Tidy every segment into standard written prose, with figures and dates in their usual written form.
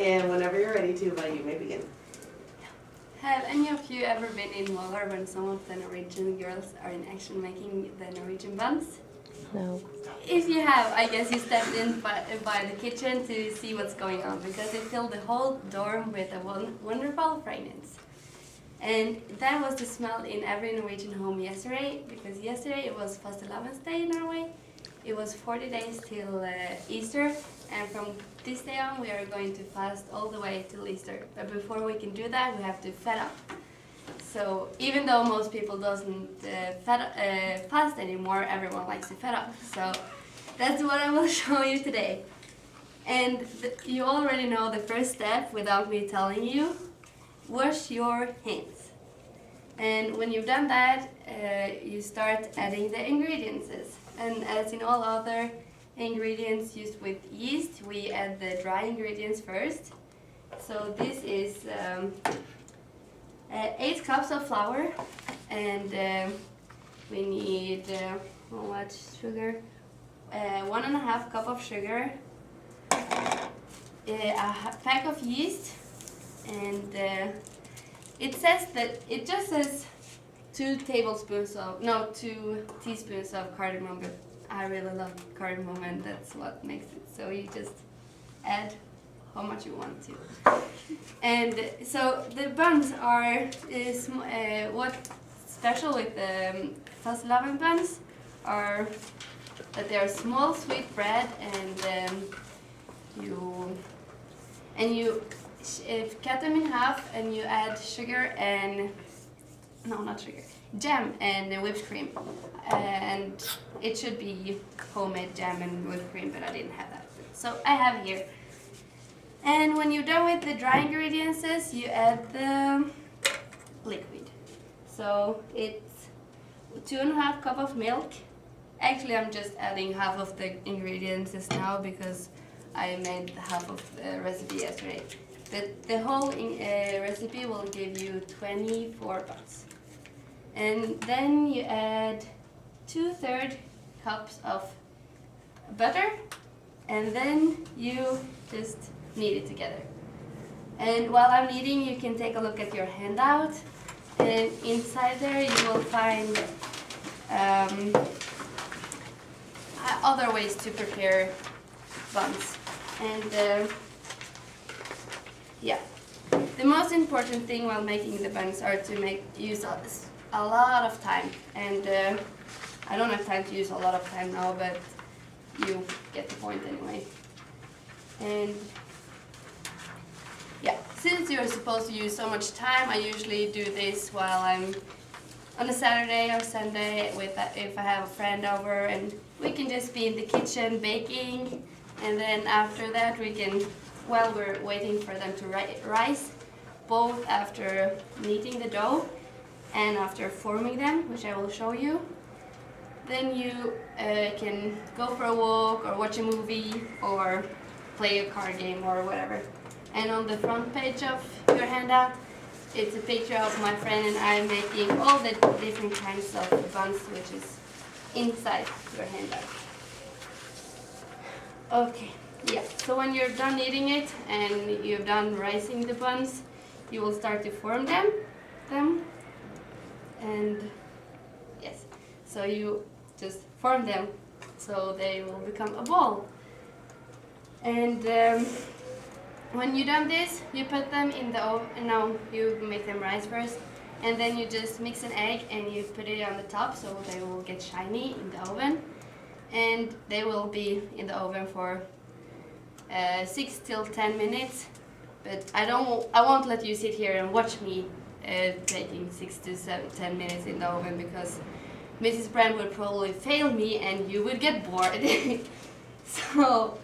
And whenever you're ready, Tuva, you may begin. Have any of you ever been in Molar when some of the Norwegian girls are in action making the Norwegian buns? No. If you have, I guess you stepped in by the kitchen to see what's going on because it filled the whole dorm with a wonderful fragrance. And that was the smell in every Norwegian home yesterday, because yesterday it was Fastelavnsdag in Norway. It was 40 days till Easter, and from this day on we are going to fast all the way till Easter. But before we can do that, we have to fed up. So even though most people doesn't fast anymore, everyone likes to fed up. So that's what I will show you today. And you already know the first step without me telling you. Wash your hands. And when you've done that, you start adding the ingredients. And as in all other ingredients used with yeast, we add the dry ingredients first. So this is 8 cups of flour, and we need how much sugar? 1.5 cup of sugar, a pack of yeast, and it just says 2 teaspoons of cardamom, but I really love cardamom and that's what makes it. So you just add how much you want to. And so the buns are, what's special with the fastelavn buns are that they are small sweet bread, and you cut them in half and you add jam and whipped cream. And it should be homemade jam and whipped cream, but I didn't have that. So I have here. And when you're done with the dry ingredients, you add the liquid. So it's 2.5 cup of milk. Actually, I'm just adding half of the ingredients now because I made half of the recipe yesterday. But the whole recipe will give you 24 buns. And then you add 2/3 cups of butter, and then you just knead it together. And while I'm kneading, you can take a look at your handout, and inside there you will find other ways to prepare buns. And yeah, the most important thing while making the buns are to use a lot of time, and I don't have time to use a lot of time now, but you get the point anyway. And yeah, since you're supposed to use so much time, I usually do this while I'm on a Saturday or Sunday if I have a friend over, and we can just be in the kitchen baking, and then after that we can, while we're waiting for them to rise, both after kneading the dough and after forming them, which I will show you, then you can go for a walk or watch a movie or play a card game or whatever. And on the front page of your handout, it's a picture of my friend and I making all the different kinds of buns, which is inside your handout. Okay, yeah, so when you're done kneading it and you've done rising the buns, you will start to form them. And yes, so you just form them so they will become a ball. And when you've done this, you put them in the oven. No, you make them rise first, and then you just mix an egg and you put it on the top so they will get shiny in the oven. And they will be in the oven for 6 till 10 minutes. But I won't let you sit here and watch me taking 6 to 10 minutes in the oven, because Mrs. Brand would probably fail me and you would get bored. So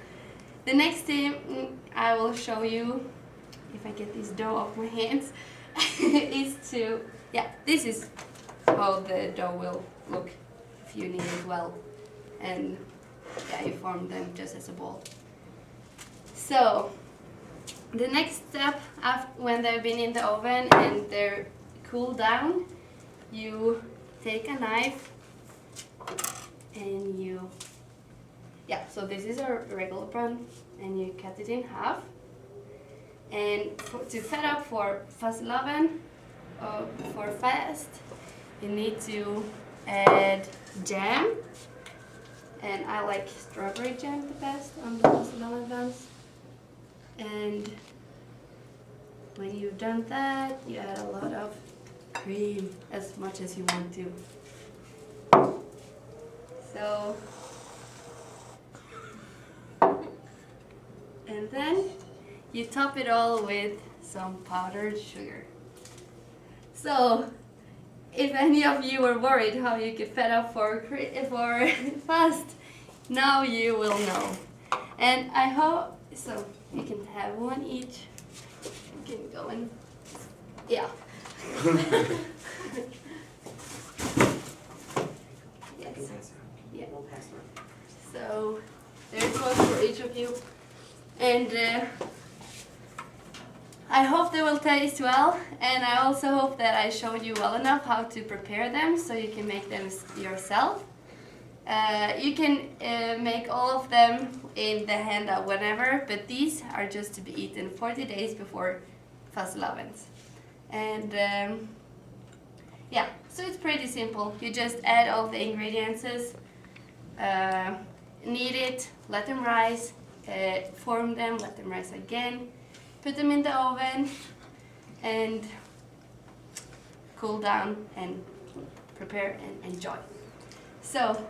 the next thing I will show you, if I get this dough off my hands, is to, yeah, this is how the dough will look if you knead it well. And yeah, you form them just as a ball. So the next step, when they've been in the oven and they're cooled down, you take a knife and you, yeah, so this is a regular bun, and you cut it in half. And to fed up for fastelavn, for fast, you need to add jam. And I like strawberry jam the best on the fastelavn buns. And when you've done that, you add a lot of cream, as much as you want to. So, and then you top it all with some powdered sugar. So, if any of you were worried how you could fed up for fast, now you will know. And I hope, so you can have one each. You can go in, yeah. Yes. Yeah. We'll pass it. So there's one for each of you, and I hope they will taste well, and I also hope that I showed you well enough how to prepare them so you can make them yourself. You can make all of them in the handout whenever, but these are just to be eaten 40 days before fastelavns. And yeah, so it's pretty simple. You just add all the ingredients, knead it, let them rise, form them, let them rise again, put them in the oven, and cool down and prepare and enjoy. So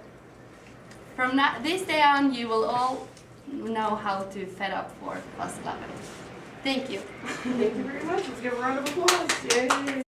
from this day on, you will all know how to fed up for fastelavn. Thank you. Thank you very much. Let's give a round of applause. Yay.